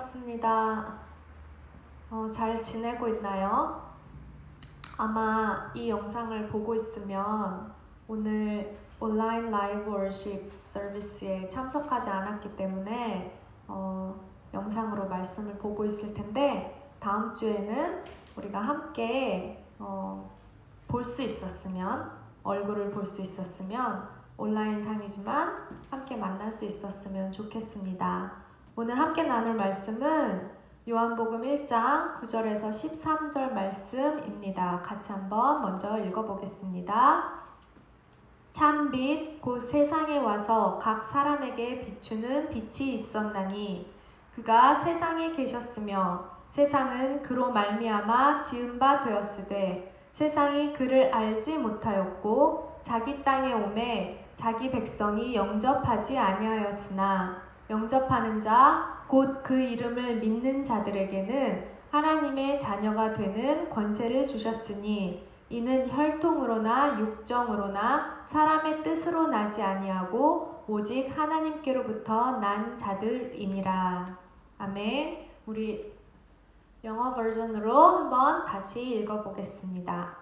반갑습니다. 잘 지내고 있나요? 아마 이 영상을 보고 있으면 오늘 온라인 라이브 월십 서비스에 참석하지 않았기 때문에 영상으로 말씀을 보고 있을 텐데, 다음 주에는 우리가 함께 볼 수 있었으면, 얼굴을 볼 수 있었으면, 온라인상이지만 함께 만날 수 있었으면 좋겠습니다. 오늘 함께 나눌 말씀은 요한복음 1장 9절에서 13절 말씀입니다. 같이 한번 먼저 읽어보겠습니다. 참빛 곧 세상에 와서 각 사람에게 비추는 빛이 있었나니 그가 세상에 계셨으며 세상은 그로 말미암아 지은 바 되었으되 세상이 그를 알지 못하였고 자기 땅에 오매 자기 백성이 영접하지 아니하였으나 영접하는 자 곧 그 이름을 믿는 자들에게는 하나님의 자녀가 되는 권세를 주셨으니 이는 혈통으로나 육정으로나 사람의 뜻으로 나지 아니하고 오직 하나님께로부터 난 자들이니라. 아멘. 우리 영어 버전으로 한번 다시 읽어보겠습니다.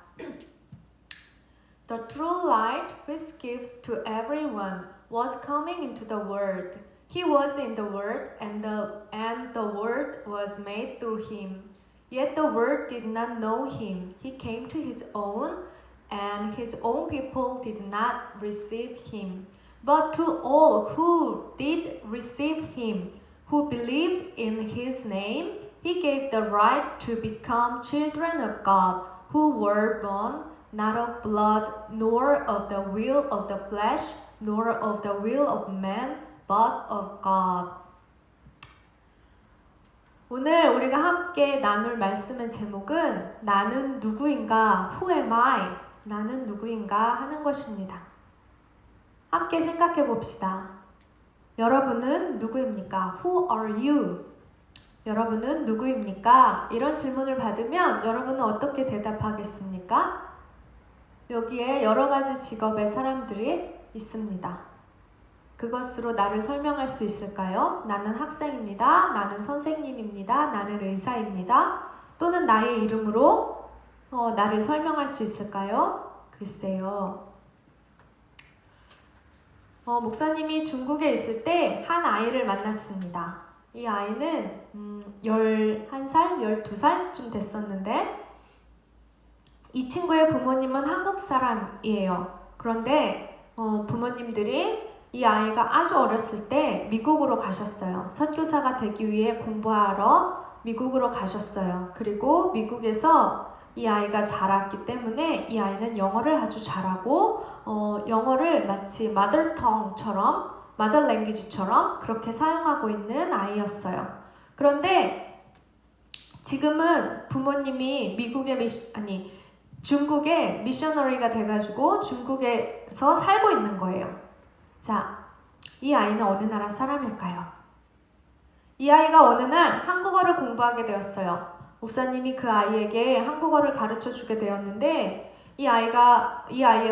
The true light which gives to everyone was coming into the world. He was in the world, and the world was made through him. Yet the world did not know him. He came to his own, and his own people did not receive him. But to all who did receive him, who believed in his name, he gave the right to become children of God, who were born not of blood, nor of the will of the flesh, nor of the will of man, but of God. 오늘 우리가 함께 나눌 말씀의 제목은 나는 누구인가? Who am I? 나는 누구인가? 하는 것입니다. 함께 생각해 봅시다. 여러분은 누구입니까? Who are you? 여러분은 누구입니까? 이런 질문을 받으면 여러분은 어떻게 대답하겠습니까? 여기에 여러 가지 직업의 사람들이 있습니다. 그것으로 나를 설명할 수 있을까요? 나는 학생입니다. 나는 선생님입니다. 나는 의사입니다. 또는 나의 이름으로 나를 설명할 수 있을까요? 글쎄요. 목사님이 중국에 있을 때 한 아이를 만났습니다. 이 아이는 11살, 12살쯤 됐었는데 이 친구의 부모님은 한국 사람이에요. 그런데 부모님들이 이 아이가 아주 어렸을 때 미국으로 가셨어요. 선교사가 되기 위해 공부하러 미국으로 가셨어요. 그리고 미국에서 이 아이가 자랐기 때문에 이 아이는 영어를 아주 잘하고 영어를 마치 mother language처럼 그렇게 사용하고 있는 아이였어요. 그런데 지금은 부모님이 중국에 미셔너리가 돼가지고 중국에서 살고 있는 거예요. 자, 이 아이는 어느 나라 사람일까요? 이 아이가 어느 날 한국어를 공부하게 되었어요. 목사님이 그 아이에게 한국어를 가르쳐 주게 되었는데 이 아이의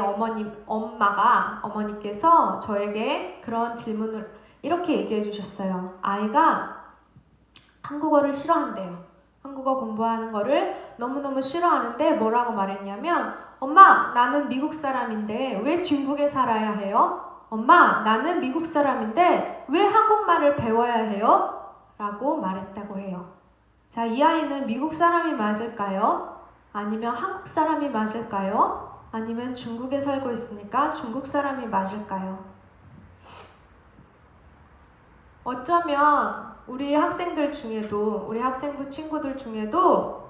어머니께서 저에게 그런 질문을 이렇게 얘기해 주셨어요. 아이가 한국어를 싫어한대요. 한국어 공부하는 거를 너무너무 싫어하는데 뭐라고 말했냐면 엄마, 나는 미국 사람인데 왜 중국에 살아야 해요? 엄마, 나는 미국 사람인데 왜 한국말을 배워야 해요? 라고 말했다고 해요. 자, 이 아이는 미국 사람이 맞을까요? 아니면 한국 사람이 맞을까요? 아니면 중국에 살고 있으니까 중국 사람이 맞을까요? 어쩌면 우리 학생들 중에도, 우리 학생부 친구들 중에도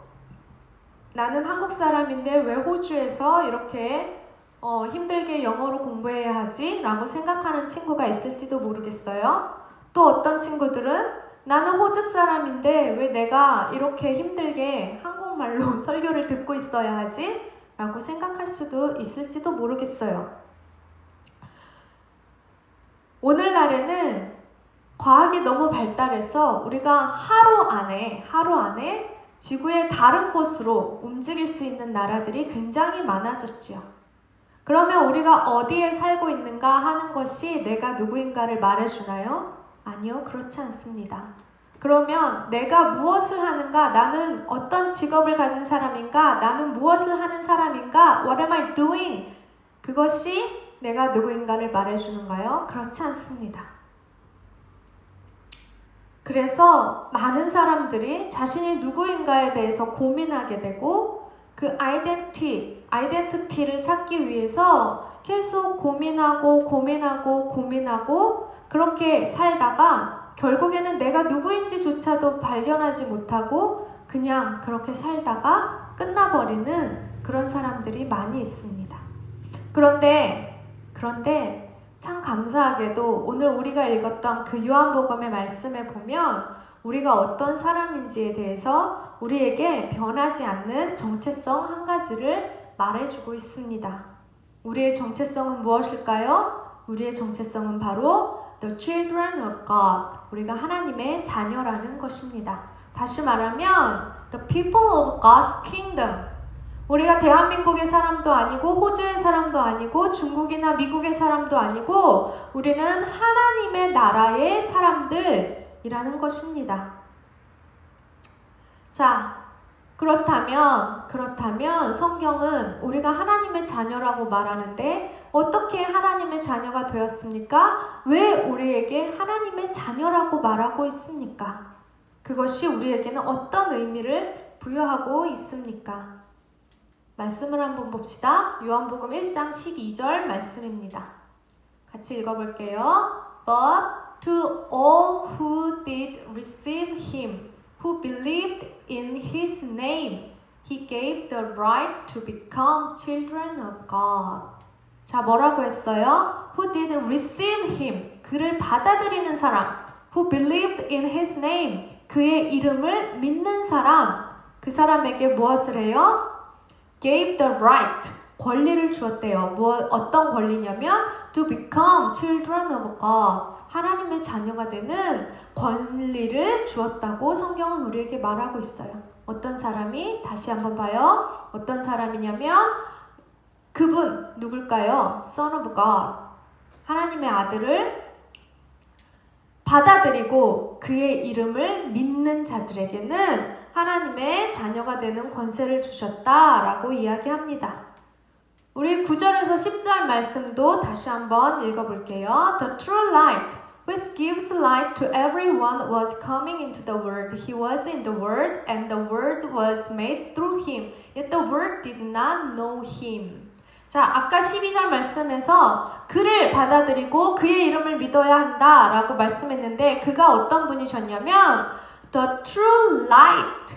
나는 한국 사람인데 왜 호주에서 이렇게 힘들게 영어로 공부해야 하지? 라고 생각하는 친구가 있을지도 모르겠어요. 또 어떤 친구들은 나는 호주 사람인데 왜 내가 이렇게 힘들게 한국말로 설교를 듣고 있어야 하지? 라고 생각할 수도 있을지도 모르겠어요. 오늘날에는 과학이 너무 발달해서 우리가 하루 안에 지구의 다른 곳으로 움직일 수 있는 나라들이 굉장히 많아졌지요. 그러면 우리가 어디에 살고 있는가 하는 것이 내가 누구인가를 말해주나요? 아니요, 그렇지 않습니다. 그러면 내가 무엇을 하는가? 나는 어떤 직업을 가진 사람인가? 나는 무엇을 하는 사람인가? What am I doing? 그것이 내가 누구인가를 말해주는가요? 그렇지 않습니다. 그래서 많은 사람들이 자신이 누구인가에 대해서 고민하게 되고 그 아이덴티티를 찾기 위해서 계속 고민하고 그렇게 살다가 결국에는 내가 누구인지조차도 발견하지 못하고 그냥 그렇게 살다가 끝나버리는 그런 사람들이 많이 있습니다. 그런데 참 감사하게도 오늘 우리가 읽었던 그 요한복음의 말씀에 보면 우리가 어떤 사람인지에 대해서 우리에게 변하지 않는 정체성 한 가지를 말해주고 있습니다. 우리의 정체성은 무엇일까요? 우리의 정체성은 바로 The children of God. 우리가 하나님의 자녀라는 것입니다. 다시 말하면 The people of God's kingdom. 우리가 대한민국의 사람도 아니고 호주의 사람도 아니고 중국이나 미국의 사람도 아니고 우리는 하나님의 나라의 사람들이라는 것입니다. 자, 그렇다면 성경은 우리가 하나님의 자녀라고 말하는데 어떻게 하나님의 자녀가 되었습니까? 왜 우리에게 하나님의 자녀라고 말하고 있습니까? 그것이 우리에게는 어떤 의미를 부여하고 있습니까? 말씀을 한번 봅시다. 요한복음 1장 12절 말씀입니다. 같이 읽어볼게요. But to all who did receive him, who believed in his name, he gave the right to become children of God. 자, 뭐라고 했어요? Who did receive him, 그를 받아들이는 사람. Who believed in his name, 그의 이름을 믿는 사람. 그 사람에게 무엇을 해요? Gave the right, 권리를 주었대요. 어떤 권리냐면 to become children of God, 하나님의 자녀가 되는 권리를 주었다고 성경은 우리에게 말하고 있어요. 어떤 사람이, 다시 한번 봐요. 어떤 사람이냐면 그분 누굴까요? Son of God, 하나님의 아들을 받아들이고 그의 이름을 믿는 자들에게는 하나님의 자녀가 되는 권세를 주셨다라고 이야기합니다. 우리 9절에서 10절 말씀도 다시 한번 읽어볼게요. The true light, which gives light to everyone, was coming into the world. He was in the world, and the world was made through him. Yet the world did not know him. 자, 아까 12절 말씀에서 그를 받아들이고 그의 이름을 믿어야 한다라고 말씀했는데 그가 어떤 분이셨냐면 The true light,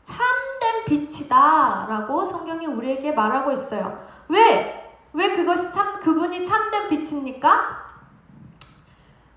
참된 빛이다 라고 성경이 우리에게 말하고 있어요. 왜 그것이 그분이 참된 빛입니까?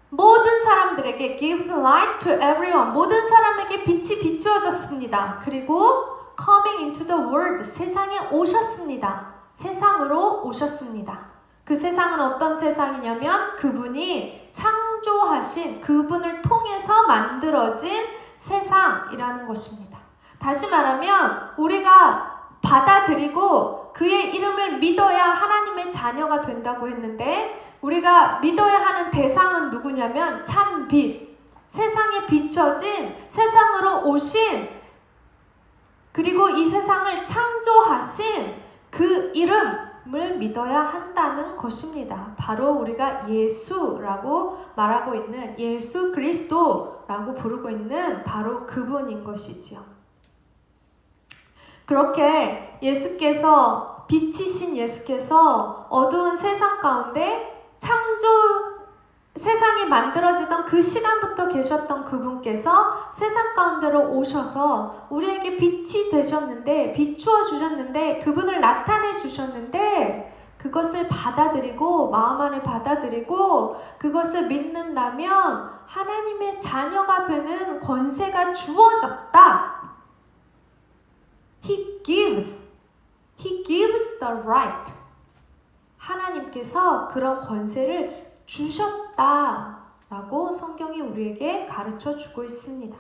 모든 사람들에게 gives light to everyone, 모든 사람에게 빛이 비추어졌습니다. 그리고 coming into the world, 세상에 오셨습니다. 세상으로 오셨습니다. 그 세상은 어떤 세상이냐면 그분이 창조하신, 그분을 통해서 만들어진 세상이라는 것입니다. 다시 말하면 우리가 받아들이고 그의 이름을 믿어야 하나님의 자녀가 된다고 했는데 우리가 믿어야 하는 대상은 누구냐면 참 빛, 세상에 비춰진, 세상으로 오신, 그리고 이 세상을 창조하신 그 이름을 믿어야 한다는 것입니다. 바로 우리가 예수라고 말하고 있는, 예수 그리스도라고 부르고 있는 바로 그분인 것이지요. 그렇게 예수께서, 빛이신 예수께서 어두운 세상 가운데 세상이 만들어지던 그 시간부터 계셨던 그분께서 세상 가운데로 오셔서 우리에게 빛이 되셨는데, 비추어 주셨는데, 그분을 나타내 주셨는데 그것을 받아들이고 마음 안에 받아들이고 그것을 믿는다면 하나님의 자녀가 되는 권세가 주어졌다. He gives the right. 하나님께서 그런 권세를 주셨다라고 성경이 우리에게 가르쳐 주고 있습니다.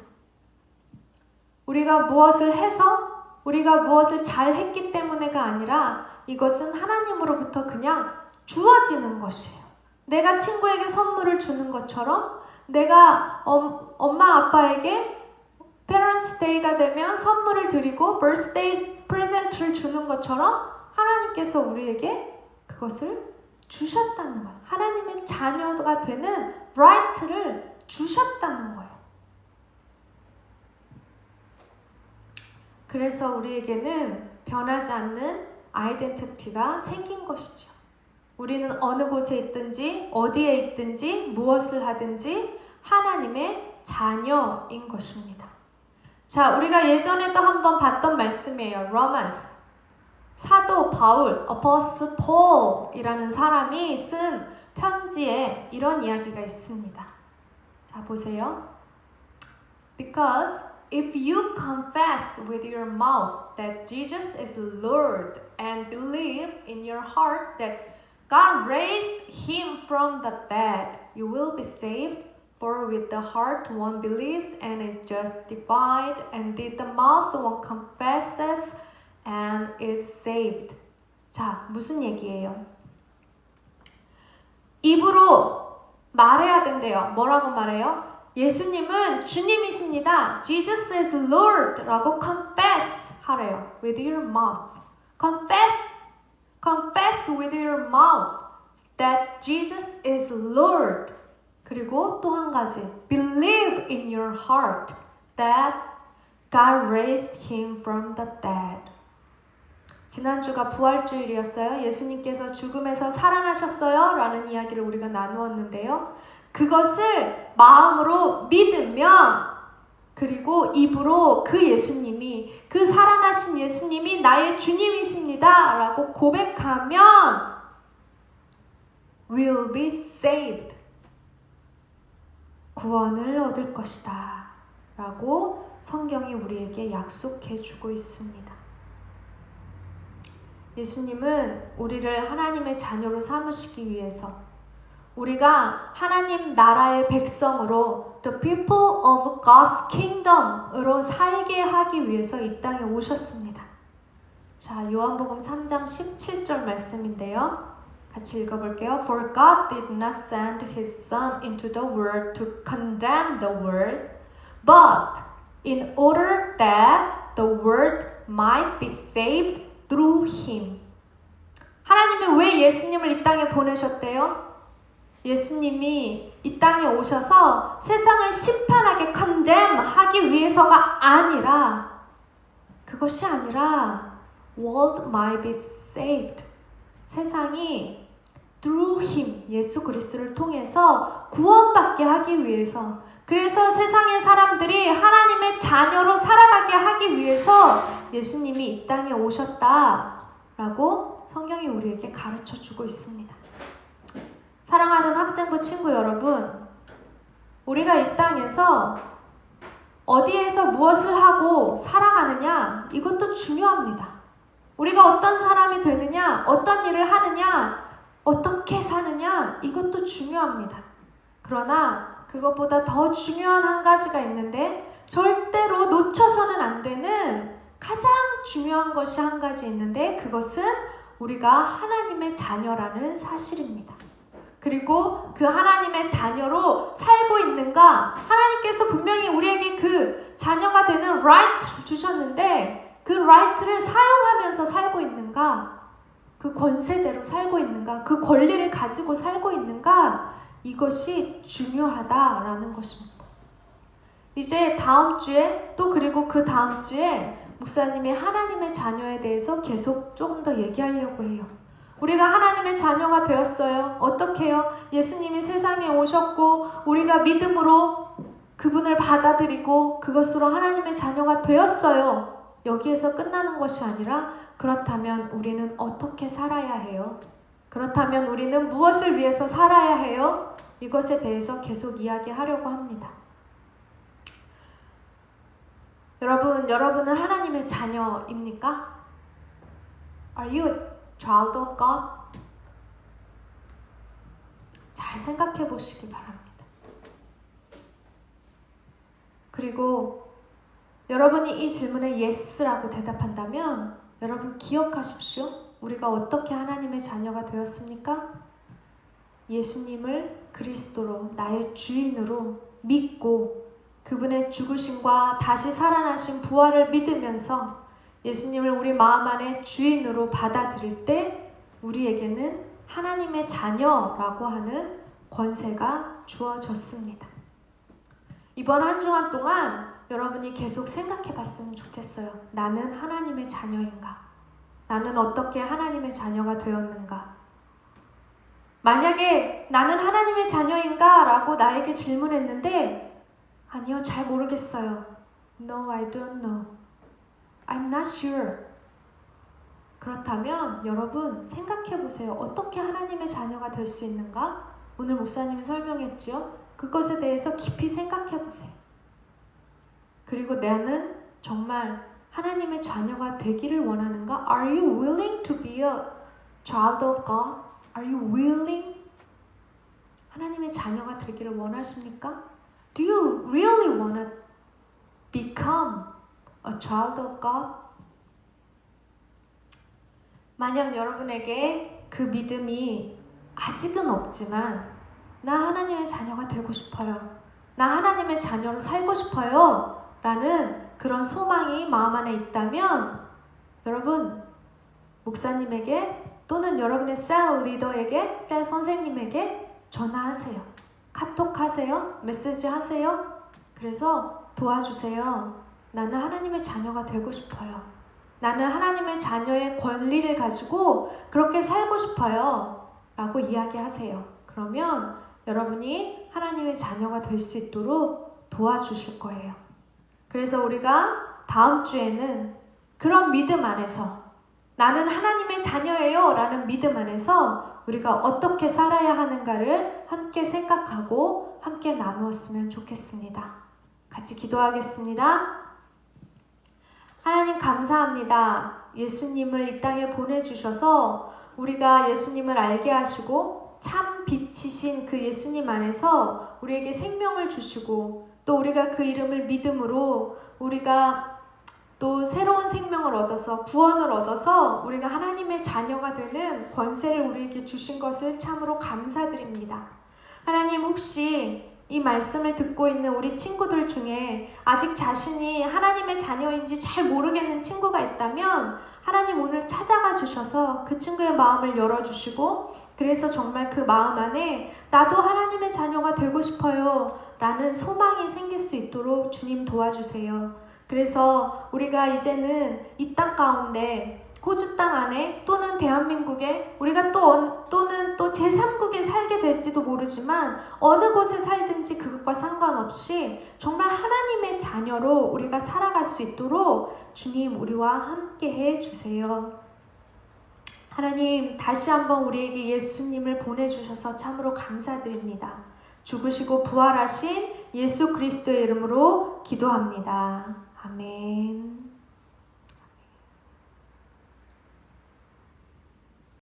우리가 무엇을 해서, 우리가 무엇을 잘 했기 때문에가 아니라 이것은 하나님으로부터 그냥 주어지는 것이에요. 내가 친구에게 선물을 주는 것처럼, 내가 엄마 아빠에게 Parents Day가 되면 선물을 드리고 birthday 프레젠트를 주는 것처럼 하나님께서 우리에게 그것을 주셨다는 거예요. 하나님의 자녀가 되는 right를 주셨다는 거예요. 그래서 우리에게는 변하지 않는 아이덴티티가 생긴 것이죠. 우리는 어느 곳에 있든지 어디에 있든지 무엇을 하든지 하나님의 자녀인 것입니다. 자, 우리가 예전에도 한번 봤던 말씀이에요. 로마스. 사도 바울, 어퍼스 폴이라는 사람이 쓴 편지에 이런 이야기가 있습니다. 자, 보세요. Because if you confess with your mouth that Jesus is Lord and believe in your heart that God raised him from the dead, you will be saved. For with the heart one believes and is justified, and with the mouth one confesses and is saved. 자, 무슨 얘기예요? 입으로 말해야 된대요. 뭐라고 말해요? 예수님은 주님이십니다. Jesus is Lord 라고 confess 하래요. With your mouth. Confess with your mouth that Jesus is Lord. 그리고 또 한 가지. Believe in your heart that God raised him from the dead. 지난주가 부활주일이었어요. 예수님께서 죽음에서 살아나셨어요. 라는 이야기를 우리가 나누었는데요. 그것을 마음으로 믿으면, 그리고 입으로 그 예수님이, 그 살아나신 예수님이 나의 주님이십니다. 라고 고백하면 will be saved. 구원을 얻을 것이다. 라고 성경이 우리에게 약속해 주고 있습니다. 예수님은 우리를 하나님의 자녀로 삼으시기 위해서, 우리가 하나님 나라의 백성으로 the people of God's kingdom으로 살게 하기 위해서 이 땅에 오셨습니다. 자, 요한복음 3장 17절 말씀인데요. 같이 읽어볼게요. For God did not send His Son into the world to condemn the world, but in order that the world might be saved through Him. 하나님이 왜 예수님을 이 땅에 보내셨대요? 예수님이 이 땅에 오셔서 세상을 심판하게 condemn하기 위해서가 아니라, 그것이 아니라 world might be saved. 세상이 through Him, 예수 그리스도를 통해서 구원받게 하기 위해서, 그래서 세상의 사람들이 하나님의 자녀로 살아가게 하기 위해서 예수님이 이 땅에 오셨다라고 성경이 우리에게 가르쳐 주고 있습니다. 사랑하는 학생부 친구 여러분, 우리가 이 땅에서 어디에서 무엇을 하고 살아가느냐, 이것도 중요합니다. 우리가 어떤 사람이 되느냐, 어떤 일을 하느냐, 어떻게 사느냐, 이것도 중요합니다. 그러나 그것보다 더 중요한 한 가지가 있는데, 절대로 놓쳐서는 안 되는 가장 중요한 것이 한 가지 있는데, 그것은 우리가 하나님의 자녀라는 사실입니다. 그리고 그 하나님의 자녀로 살고 있는가, 하나님께서 분명히 우리에게 그 자녀가 되는 right를 주셨는데 그 right를 사용하면서 살고 있는가, 그 권세대로 살고 있는가, 그 권리를 가지고 살고 있는가, 이것이 중요하다라는 것입니다. 이제 다음 주에, 또 그리고 그 다음 주에 목사님이 하나님의 자녀에 대해서 계속 조금 더 얘기하려고 해요. 우리가 하나님의 자녀가 되었어요. 어떻게 해요? 예수님이 세상에 오셨고 우리가 믿음으로 그분을 받아들이고 그것으로 하나님의 자녀가 되었어요. 여기에서 끝나는 것이 아니라, 그렇다면 우리는 어떻게 살아야 해요? 그렇다면 우리는 무엇을 위해서 살아야 해요? 이것에 대해서 계속 이야기하려고 합니다. 여러분은 하나님의 자녀입니까? Are you a child of God? 잘 생각해 보시기 바랍니다. 그리고 여러분이 이 질문에 yes라고 대답한다면, 여러분 기억하십시오. 우리가 어떻게 하나님의 자녀가 되었습니까? 예수님을 그리스도로 나의 주인으로 믿고 그분의 죽으심과 다시 살아나신 부활을 믿으면서 예수님을 우리 마음 안에 주인으로 받아들일 때 우리에게는 하나님의 자녀라고 하는 권세가 주어졌습니다. 이번 한 주간 동안 여러분이 계속 생각해 봤으면 좋겠어요. 나는 하나님의 자녀인가? 나는 어떻게 하나님의 자녀가 되었는가? 만약에 나는 하나님의 자녀인가? 라고 나에게 질문했는데 아니요, 잘 모르겠어요. No, I don't know. I'm not sure. 그렇다면 여러분 생각해 보세요. 어떻게 하나님의 자녀가 될 수 있는가? 오늘 목사님이 설명했지요. 그것에 대해서 깊이 생각해 보세요. 그리고 나는 정말 하나님의 자녀가 되기를 원하는가? Are you willing to be a child of God? Are you willing? 하나님의 자녀가 되기를 원하십니까? Do you really want to become a child of God? 만약 여러분에게 그 믿음이 아직은 없지만 나 하나님의 자녀가 되고 싶어요. 나 하나님의 자녀로 살고 싶어요. 라는 그런 소망이 마음 안에 있다면 여러분 목사님에게 또는 여러분의 셀 리더에게 셀 선생님에게 전화하세요. 카톡하세요. 메시지 하세요. 그래서 도와주세요. 나는 하나님의 자녀가 되고 싶어요. 나는 하나님의 자녀의 권리를 가지고 그렇게 살고 싶어요. 라고 이야기하세요. 그러면 여러분이 하나님의 자녀가 될 수 있도록 도와주실 거예요. 그래서 우리가 다음 주에는 그런 믿음 안에서 나는 하나님의 자녀예요 라는 믿음 안에서 우리가 어떻게 살아야 하는가를 함께 생각하고 함께 나누었으면 좋겠습니다. 같이 기도하겠습니다. 하나님 감사합니다. 예수님을 이 땅에 보내주셔서 우리가 예수님을 알게 하시고 참 빛이신 그 예수님 안에서 우리에게 생명을 주시고 또 우리가 그 이름을 믿음으로 우리가 또 새로운 생명을 얻어서 구원을 얻어서 우리가 하나님의 자녀가 되는 권세를 우리에게 주신 것을 참으로 감사드립니다. 하나님 혹시 이 말씀을 듣고 있는 우리 친구들 중에 아직 자신이 하나님의 자녀인지 잘 모르겠는 친구가 있다면 하나님 오늘 찾아가 주셔서 그 친구의 마음을 열어주시고 그래서 정말 그 마음 안에 나도 하나님의 자녀가 되고 싶어요 라는 소망이 생길 수 있도록 주님 도와주세요. 그래서 우리가 이제는 이 땅 가운데 호주 땅 안에 또는 대한민국에 우리가 또는 또 제3국에 살게 될지도 모르지만 어느 곳에 살든지 그것과 상관없이 정말 하나님의 자녀로 우리가 살아갈 수 있도록 주님 우리와 함께 해주세요. 하나님 다시 한번 우리에게 예수님을 보내주셔서 참으로 감사드립니다. 죽으시고 부활하신 예수 그리스도의 이름으로 기도합니다. 아멘.